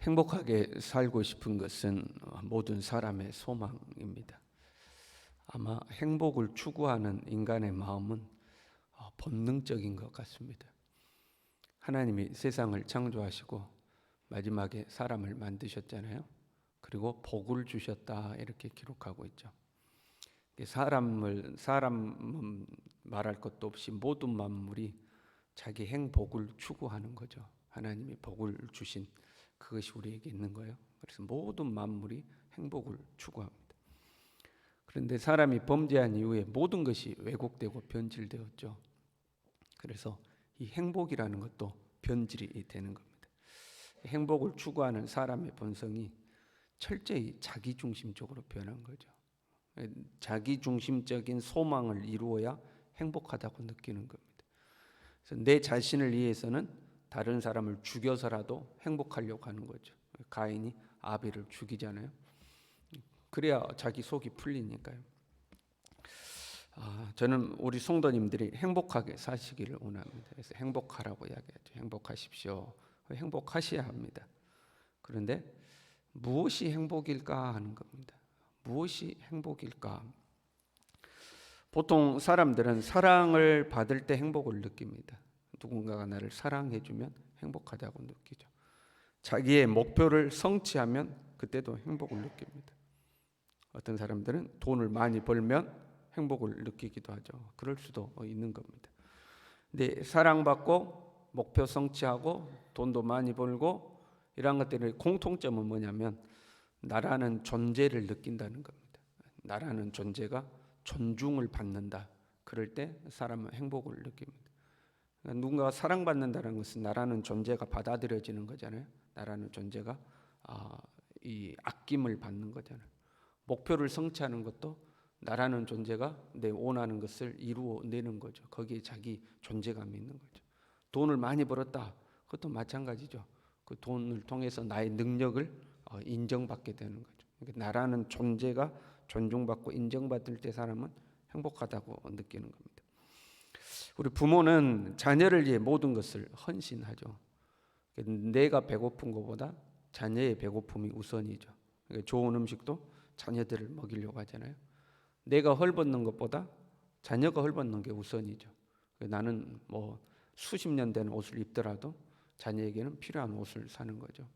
행복하게 살고 싶은 것은 모든 사람의 소망입니다. 아마 행복을 추구하는 인간의 마음은 본능적인 것 같습니다. 하나님이 세상을 창조하시고 마지막에 사람을 만드셨잖아요. 그리고 복을 주셨다 이렇게 기록하고 있죠. 사람은 말할 것도 없이 모든 만물이 자기 행복을 추구하는 거죠. 하나님이 복을 주신 그것이 우리에게 있는 거예요. 그래서 모든 만물이 행복을 추구합니다. 그런데 사람이 범죄한 이후에 모든 것이 왜곡되고 변질되었죠. 그래서 이 행복이라는 것도 변질이 되는 겁니다. 행복을 추구하는 사람의 본성이 철저히 자기중심적으로 변한 거죠. 자기중심적인 소망을 이루어야 행복하다고 느끼는 겁니다. 그래서 내 자신을 위해서는 다른 사람을 죽여서라도 행복하려고 하는 거죠. 가인이 아벨을 죽이잖아요. 그래야 자기 속이 풀리니까요. 저는 우리 성도님들이 행복하게 사시기를 원합니다. 그래서 행복하라고 이야기하죠. 행복하십시오. 행복하셔야 합니다. 그런데 무엇이 행복일까 하는 겁니다. 무엇이 행복일까? 보통 사람들은 사랑을 받을 때 행복을 느낍니다. 누군가가 나를 사랑해주면 행복하다고 느끼죠. 자기의 목표를 성취하면 그때도 행복을 느낍니다. 어떤 사람들은 돈을 많이 벌면 행복을 느끼기도 하죠. 그럴 수도 있는 겁니다. 근데 사랑받고 목표 성취하고 돈도 많이 벌고 이런 것들의 공통점은 뭐냐면 나라는 존재를 느낀다는 겁니다. 나라는 존재가 존중을 받는다. 그럴 때 사람은 행복을 느낍니다. 누군가가 사랑받는다는 것은 나라는 존재가 받아들여지는 거잖아요. 나라는 존재가 이 아낌을 받는 거잖아요. 목표를 성취하는 것도 나라는 존재가 내 원하는 것을 이루어내는 거죠. 거기에 자기 존재감이 있는 거죠. 돈을 많이 벌었다. 그것도 마찬가지죠. 그 돈을 통해서 나의 능력을 인정받게 되는 거죠. 그러니까 나라는 존재가 존중받고 인정받을 때 사람은 행복하다고 느끼는 겁니다. 우리 부모는 자녀를 위해 모든 것을 헌신하죠. 내가 배고픈 것보다 자녀의 배고픔이 우선이죠. 그러니까 좋은 음식도 자녀들을 먹이려고 하잖아요. 내가 헐벗는 것보다 자녀가 헐벗는 게 우선이죠. 나는 뭐 수십 년 된 옷을 입더라도 자녀에게는 필요한 옷을 사는 거죠.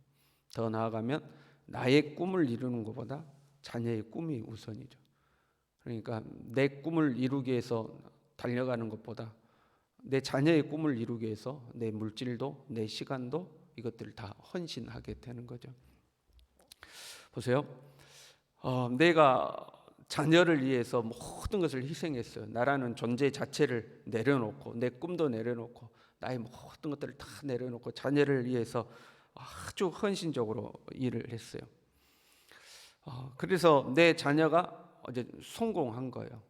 더 나아가면 나의 꿈을 이루는 것보다 자녀의 꿈이 우선이죠. 그러니까 내 꿈을 이루기 위해서 달려가는 것보다 내 자녀의 꿈을 이루기 위해서 내 물질도 내 시간도 이것들을 다 헌신하게 되는 거죠. 보세요. 내가 자녀를 위해서 모든 것을 희생했어요. 나라는 존재 자체를 내려놓고 내 꿈도 내려놓고 나의 모든 것들을 다 내려놓고 자녀를 위해서 아주 헌신적으로 일을 했어요. 그래서 내 자녀가 이제 성공한 거예요.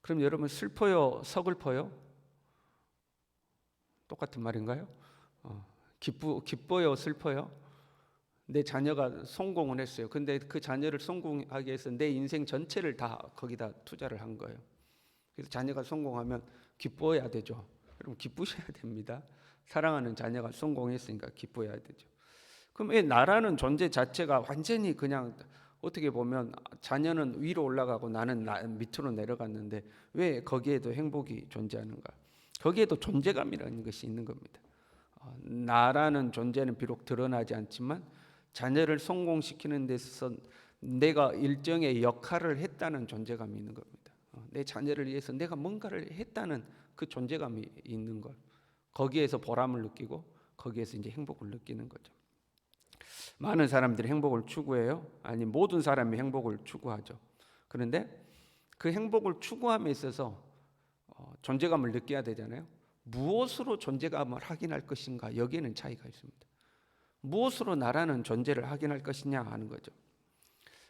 그럼 여러분 슬퍼요? 서글퍼요? 똑같은 말인가요? 기뻐요? 슬퍼요? 내 자녀가 성공을 했어요. 근데 그 자녀를 성공하기 위해서 내 인생 전체를 다 거기다 투자를 한 거예요. 그래서 자녀가 성공하면 기뻐야 되죠. 여러분 기쁘셔야 됩니다. 사랑하는 자녀가 성공했으니까 기뻐야 되죠. 그럼 이 나라는 존재 자체가 완전히 그냥 어떻게 보면 자녀는 위로 올라가고 나는 밑으로 내려갔는데 왜 거기에도 행복이 존재하는가? 거기에도 존재감이라는 것이 있는 겁니다. 나라는 존재는 비록 드러나지 않지만 자녀를 성공시키는 데 있어서 내가 일정의 역할을 했다는 존재감이 있는 겁니다. 내 자녀를 위해서 내가 뭔가를 했다는 그 존재감이 있는 것. 거기에서 보람을 느끼고 거기에서 이제 행복을 느끼는 거죠. 많은 사람들이 행복을 추구해요. 아니 모든 사람이 행복을 추구하죠. 그런데 그 행복을 추구함에 있어서 존재감을 느껴야 되잖아요. 무엇으로 존재감을 확인할 것인가? 여기에는 차이가 있습니다. 무엇으로 나라는 존재를 확인할 것이냐 하는 거죠.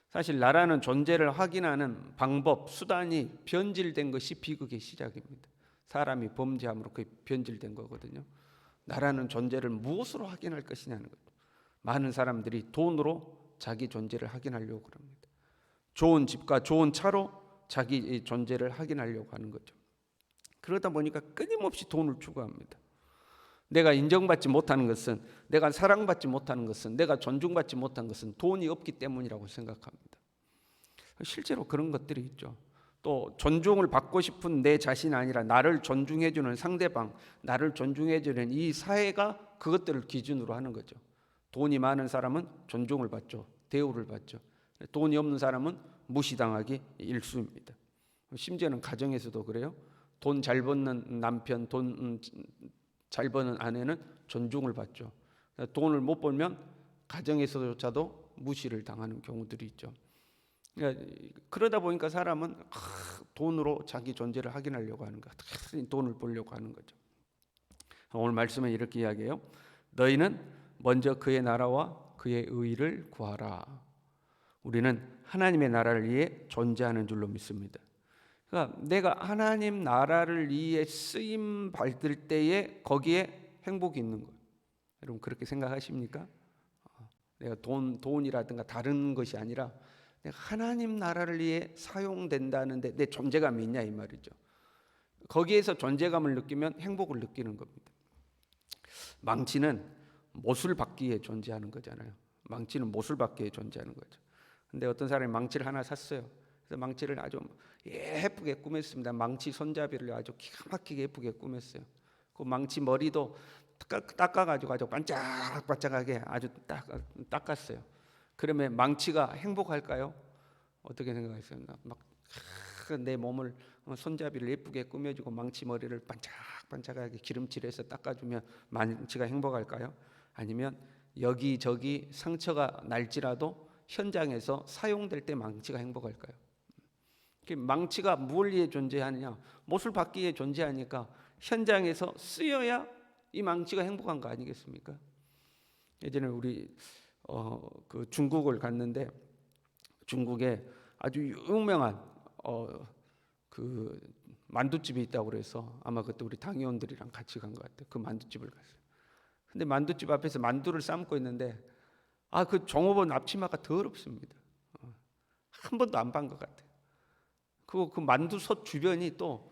사실 나라는 존재를 확인하는 방법, 수단이 변질된 것이 비극의 시작입니다. 사람이 범죄함으로 그게 변질된 거거든요. 나라는 존재를 무엇으로 확인할 것이냐는 거죠. 많은 사람들이 돈으로 자기 존재를 확인하려고 합니다. 좋은 집과 좋은 차로 자기 존재를 확인하려고 하는 거죠. 그러다 보니까 끊임없이 돈을 추구합니다. 내가 인정받지 못하는 것은, 내가 사랑받지 못하는 것은, 내가 존중받지 못한 것은 돈이 없기 때문이라고 생각합니다. 실제로 그런 것들이 있죠. 또 존중을 받고 싶은 내 자신이 아니라 나를 존중해주는 상대방, 나를 존중해주는 이 사회가 그것들을 기준으로 하는 거죠. 돈이 많은 사람은 존중을 받죠. 대우를 받죠. 돈이 없는 사람은 무시당하기 일쑤입니다. 심지어는 가정에서도 그래요. 돈 잘 버는 남편, 돈 잘 버는 아내는 존중을 받죠. 돈을 못 벌면 가정에서조차도 무시를 당하는 경우들이 있죠. 그러다 보니까 사람은 돈으로 자기 존재를 확인하려고 하는 것, 돈을 벌려고 하는 거죠. 오늘 말씀은 이렇게 이야기해요. 너희는 먼저 그의 나라와 그의 의를 구하라. 우리는 하나님의 나라를 위해 존재하는 줄로 믿습니다. 그러니까 내가 하나님 나라를 위해 쓰임 받을 때에 거기에 행복이 있는 거예요. 여러분 그렇게 생각하십니까? 내가 돈이라든가 다른 것이 아니라 내가 하나님 나라를 위해 사용된다는데 내 존재감이 있냐 이 말이죠. 거기에서 존재감을 느끼면 행복을 느끼는 겁니다. 망치는 못을 받기 위해 존재하는 거잖아요. 망치는 못을 받기 위해 존재하는 거죠. 근데 어떤 사람이 망치를 하나 샀어요. 그래서 망치를 아주 예쁘게 꾸몄습니다. 망치 손잡이를 아주 기가 막히게 예쁘게 꾸몄어요. 그 망치 머리도 닦아가지고 아주 반짝반짝하게 아주 닦았어요. 그러면 망치가 행복할까요? 어떻게 생각하세요? 막 내 몸을 손잡이를 예쁘게 꾸며주고 망치 머리를 반짝반짝하게 기름칠해서 닦아주면 망치가 행복할까요? 아니면 여기저기 상처가 날지라도 현장에서 사용될 때 망치가 행복할까요? 망치가 무엇을 위해 존재하느냐? 못을 받기 위해 존재하니까 현장에서 쓰여야 이 망치가 행복한 거 아니겠습니까? 예전에 우리 그 중국을 갔는데 중국에 아주 유명한 그 만두집이 있다고 그래서 아마 그때 우리 당의원들이랑 같이 간 것 같아요. 그 만두집을 갔어요. 근데 만두집 앞에서 만두를 삶고 있는데 그 종업원 앞치마가 더럽습니다. 한 번도 안 반 것 같아요. 그 만두솥 주변이 또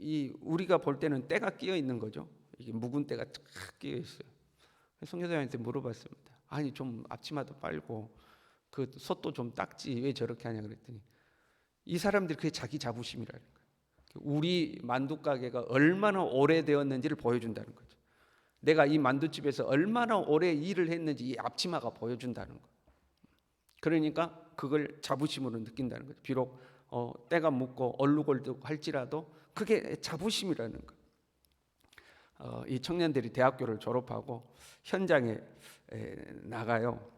이 우리가 볼 때는 때가 끼어 있는 거죠. 이게 묵은 때가 쫙 끼어 있어요. 선교사님한테 물어봤습니다. 아니 좀 앞치마도 빨고 그 솥도 좀 닦지 왜 저렇게 하냐 그랬더니 이 사람들이 그게 자기 자부심이라는 거예요. 우리 만두 가게가 얼마나 오래되었는지를 보여준다는 거죠. 내가 이 만두집에서 얼마나 오래 일을 했는지 이 앞치마가 보여준다는 거예요. 그러니까 그걸 자부심으로 느낀다는 거죠. 비록 때가 묻고 얼룩얼룩 할지라도 그게 자부심이라는 거예요. 이 청년들이 대학교를 졸업하고 현장에 나가요.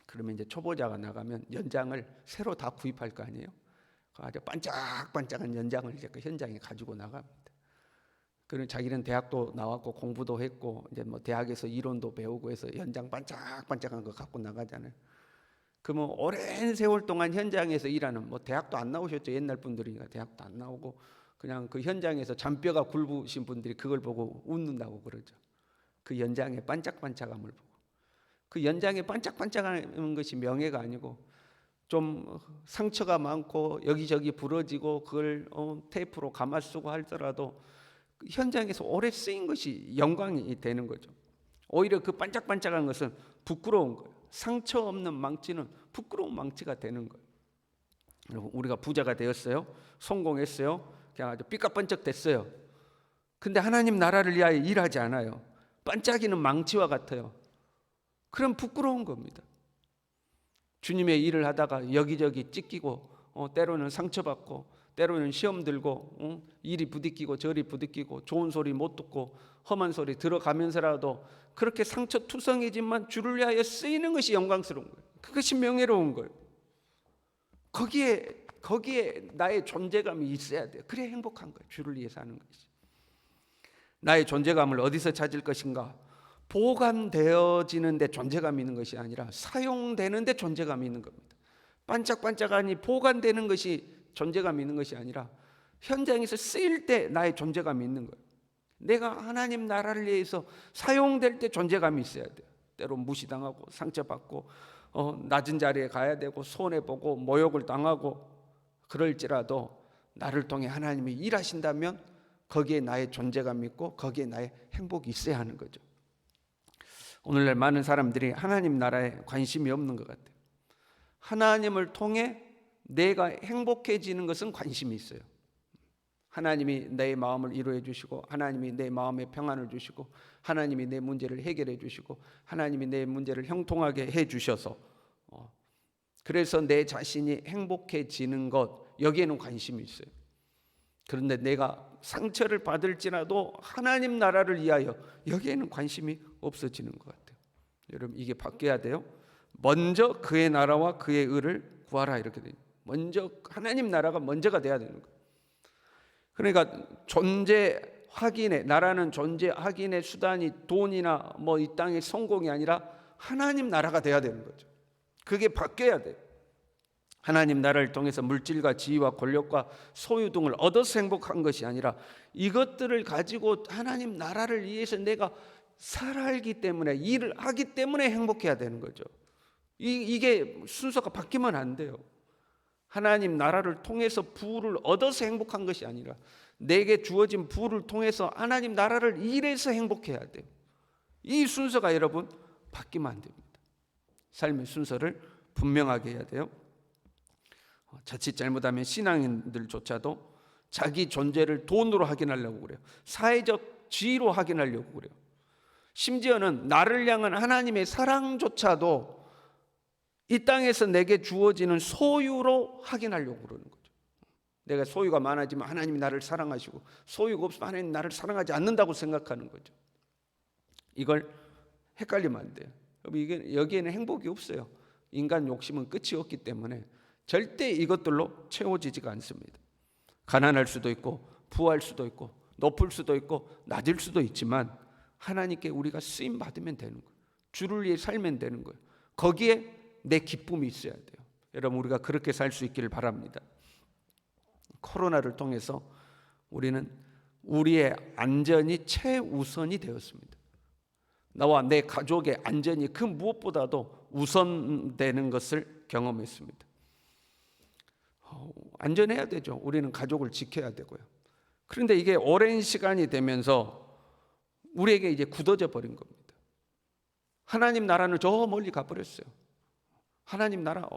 그러면 이제 초보자가 나가면 연장을 새로 다 구입할 거 아니에요. 아주 반짝반짝한 연장을 이제 그 현장에 가지고 나갑니다. 그리고 자기는 대학도 나왔고 공부도 했고 이제 뭐 대학에서 이론도 배우고 해서 연장 반짝반짝한 거 갖고 나가잖아요. 그러면 오랜 세월 동안 현장에서 일하는 뭐 대학도 안 나오셨죠. 옛날 분들이니까 대학도 안 나오고 그냥 그 현장에서 잔뼈가 굵으신 분들이 그걸 보고 웃는다고 그러죠. 그 연장의 반짝반짝함을 보고. 그 연장에 반짝반짝하는 것이 명예가 아니고 좀 상처가 많고 여기저기 부러지고 그걸 테이프로 감아 쓰고 하더라도 현장에서 오래 쓰인 것이 영광이 되는 거죠. 오히려 그 반짝반짝한 것은 부끄러운 거예요. 상처 없는 망치는 부끄러운 망치가 되는 거예요. 여러분 우리가 부자가 되었어요. 성공했어요. 그냥 아주 삐까번쩍 됐어요. 근데 하나님 나라를 위하여 일하지 않아요. 반짝이는 망치와 같아요. 그럼 부끄러운 겁니다. 주님의 일을 하다가 여기저기 찢기고 때로는 상처받고 때로는 시험 들고 이리 부딪히고 저리 부딪히고 좋은 소리 못 듣고 험한 소리 들어가면서라도 그렇게 상처투성이지만 주를 위하여 쓰이는 것이 영광스러운 거예요. 그것이 명예로운 거예요. 거기에 나의 존재감이 있어야 돼요. 그래야 행복한 거예요. 주를 위해 사는 것이. 나의 존재감을 어디서 찾을 것인가? 보관되어지는 데 존재감이 있는 것이 아니라 사용되는 데 존재감이 있는 겁니다. 반짝반짝하니 보관되는 것이 존재감이 있는 것이 아니라 현장에서 쓰일 때 나의 존재감이 있는 거예요. 내가 하나님 나라를 위해서 사용될 때 존재감이 있어야 돼요. 때로 무시당하고 상처받고 낮은 자리에 가야 되고 손해보고 모욕을 당하고 그럴지라도 나를 통해 하나님이 일하신다면 거기에 나의 존재감이 있고 거기에 나의 행복이 있어야 하는 거죠. 오늘날 많은 사람들이 하나님 나라에 관심이 없는 것 같아요. 하나님을 통해 내가 행복해지는 것은 관심이 있어요. 하나님이 내 마음을 이루어 주시고, 하나님이 내 마음에 평안을 주시고, 하나님이 내 문제를 해결해 주시고, 하나님이 내 문제를 형통하게 해 주셔서 그래서 내 자신이 행복해지는 것, 여기에는 관심이 있어요. 그런데 내가 상처를 받을지라도 하나님 나라를 위하여, 여기에는 관심이 없어지는 것 같아요. 여러분, 이게 바뀌어야 돼요. 먼저 그의 나라와 그의 의를 구하라, 이렇게 돼요. 먼저 하나님 나라가 먼저가 돼야 되는 거예요. 그러니까 존재 확인의, 나라는 존재 확인의 수단이 돈이나 뭐 이 땅의 성공이 아니라 하나님 나라가 돼야 되는 거죠. 그게 바뀌어야 돼요. 하나님 나라를 통해서 물질과 지위와 권력과 소유 등을 얻어서 행복한 것이 아니라 이것들을 가지고 하나님 나라를 위해서 내가 살기 때문에, 일을 하기 때문에 행복해야 되는 거죠. 이게 순서가 바뀌면 안 돼요. 하나님 나라를 통해서 부를 얻어서 행복한 것이 아니라 내게 주어진 부를 통해서 하나님 나라를 일해서 행복해야 돼요. 이 순서가 여러분 바뀌면 안 됩니다. 삶의 순서를 분명하게 해야 돼요. 자칫 잘못하면 신앙인들조차도 자기 존재를 돈으로 확인하려고 그래요. 사회적 지위로 확인하려고 그래요. 심지어는 나를 향한 하나님의 사랑조차도 이 땅에서 내게 주어지는 소유로 확인하려고 그러는 거죠. 내가 소유가 많아지면 하나님이 나를 사랑하시고, 소유가 없으면 하나님이 나를 사랑하지 않는다고 생각하는 거죠. 이걸 헷갈리면 안 돼요. 여기에는 행복이 없어요. 인간 욕심은 끝이 없기 때문에 절대 이것들로 채워지지가 않습니다. 가난할 수도 있고, 부할 수도 있고, 높을 수도 있고, 낮을 수도 있지만 하나님께 우리가 쓰임 받으면 되는 거예요. 주를 위해 살면 되는 거예요. 거기에 내 기쁨이 있어야 돼요. 여러분, 우리가 그렇게 살 수 있기를 바랍니다. 코로나를 통해서 우리는 우리의 안전이 최우선이 되었습니다. 나와 내 가족의 안전이 그 무엇보다도 우선되는 것을 경험했습니다. 안전해야 되죠. 우리는 가족을 지켜야 되고요. 그런데 이게 오랜 시간이 되면서 우리에게 이제 굳어져 버린 겁니다. 하나님 나라는 저 멀리 가버렸어요. 하나님 나라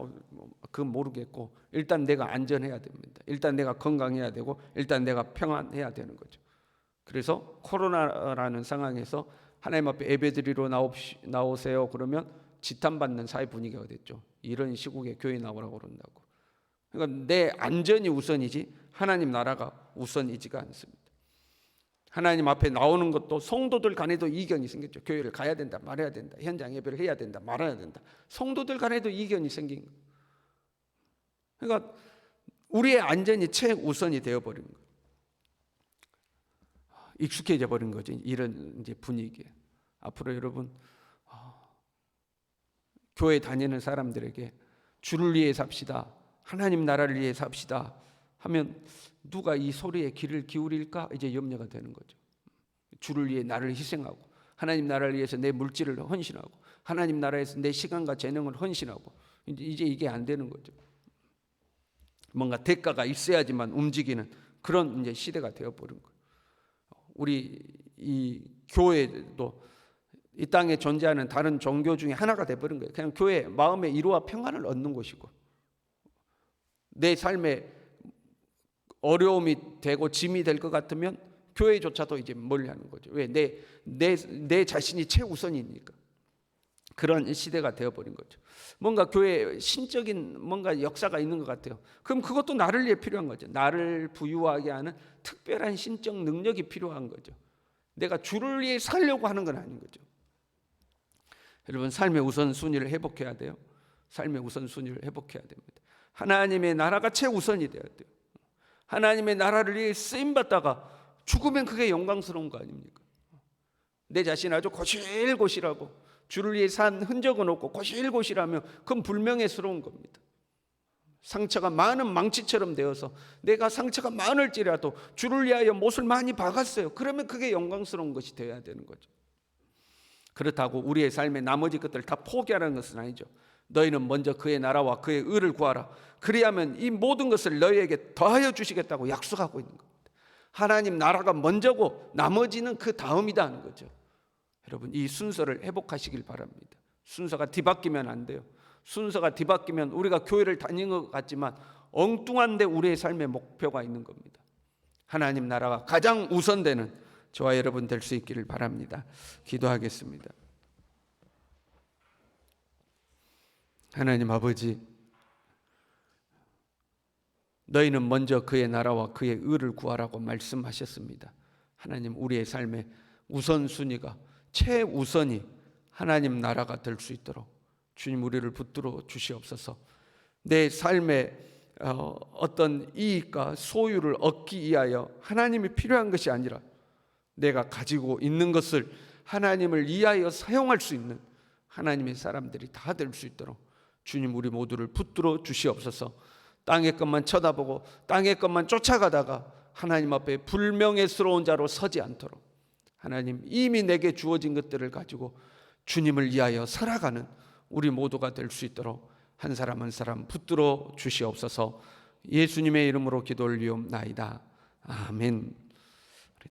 그건 모르겠고, 일단 내가 안전해야 됩니다. 일단 내가 건강해야 되고, 일단 내가 평안해야 되는 거죠. 그래서 코로나라는 상황에서 하나님 앞에 예배드리러 나오세요 그러면 지탄받는 사회 분위기가 됐죠. 이런 시국에 교회 나오라고 그런다고. 그러니까 내 안전이 우선이지 하나님 나라가 우선이지가 않습니다. 하나님 앞에 나오는 것도 성도들 간에도 이견이 생겼죠. 교회를 가야 된다, 말아야 된다, 현장 예배를 해야 된다, 말아야 된다. 성도들 간에도 이견이 생긴 거예요. 그러니까 우리의 안전이 최우선이 되어버린 거예요. 익숙해져 버린 거죠. 이런 이제 분위기에. 앞으로 여러분, 교회 다니는 사람들에게 주를 위해 삽시다, 하나님 나라를 위해 삽시다 하면 누가 이 소리에 귀를 기울일까 이제 염려가 되는 거죠. 주를 위해 나를 희생하고, 하나님 나라를 위해서 내 물질을 헌신하고, 하나님 나라에서 내 시간과 재능을 헌신하고, 이제 이게 안 되는 거죠. 뭔가 대가가 있어야지만 움직이는 그런 이제 시대가 되어버린 거예요. 우리 이 교회도 이 땅에 존재하는 다른 종교 중에 하나가 되어버린 거예요. 그냥 교회 마음의 위로와 평안을 얻는 곳이고, 내 삶에 어려움이 되고 짐이 될 것 같으면 교회조차도 이제 멀리하는 거죠. 왜? 내 자신이 최우선이니까. 그런 시대가 되어버린 거죠. 뭔가 교회에 신적인 뭔가 역사가 있는 것 같아요. 그럼 그것도 나를 위해 필요한 거죠. 나를 부유하게 하는 특별한 신적 능력이 필요한 거죠. 내가 주를 위해 살려고 하는 건 아닌 거죠. 여러분, 삶의 우선순위를 회복해야 돼요. 삶의 우선순위를 회복해야 됩니다. 하나님의 나라가 최우선이 되어야 돼요. 하나님의 나라를 위해 쓰임받다가 죽으면 그게 영광스러운 거 아닙니까? 내 자신 아주 고실고실하고 주를 위해 산 흔적은 없고 고실고실하면 그건 불명예스러운 겁니다. 상처가 많은 망치처럼 되어서 내가 상처가 많을지라도 주를 위하여 못을 많이 박았어요. 그러면 그게 영광스러운 것이 되어야 되는 거죠. 그렇다고 우리의 삶의 나머지 것들을 다 포기하라는 것은 아니죠. 너희는 먼저 그의 나라와 그의 의를 구하라. 그리하면 이 모든 것을 너희에게 더하여 주시겠다고 약속하고 있는 겁니다. 하나님 나라가 먼저고 나머지는 그 다음이다 하는 거죠. 여러분, 이 순서를 회복하시길 바랍니다. 순서가 뒤바뀌면 안 돼요. 순서가 뒤바뀌면 우리가 교회를 다니는 것 같지만 엉뚱한데 우리의 삶의 목표가 있는 겁니다. 하나님 나라가 가장 우선되는 저와 여러분 될 수 있기를 바랍니다. 기도하겠습니다. 하나님 아버지, 너희는 먼저 그의 나라와 그의 의를 구하라고 말씀하셨습니다. 하나님, 우리의 삶의 우선순위가 최우선이 하나님 나라가 될 수 있도록 주님 우리를 붙들어 주시옵소서. 내 삶의 어떤 이익과 소유를 얻기 위하여 하나님이 필요한 것이 아니라 내가 가지고 있는 것을 하나님을 위하여 사용할 수 있는 하나님의 사람들이 다 될 수 있도록 주님 우리 모두를 붙들어 주시옵소서. 땅의 것만 쳐다보고 땅의 것만 쫓아가다가 하나님 앞에 불명예스러운 자로 서지 않도록 하나님 이미 내게 주어진 것들을 가지고 주님을 위하여 살아가는 우리 모두가 될 수 있도록 한 사람 한 사람 붙들어 주시옵소서. 예수님의 이름으로 기도 올리옵나이다. 아멘.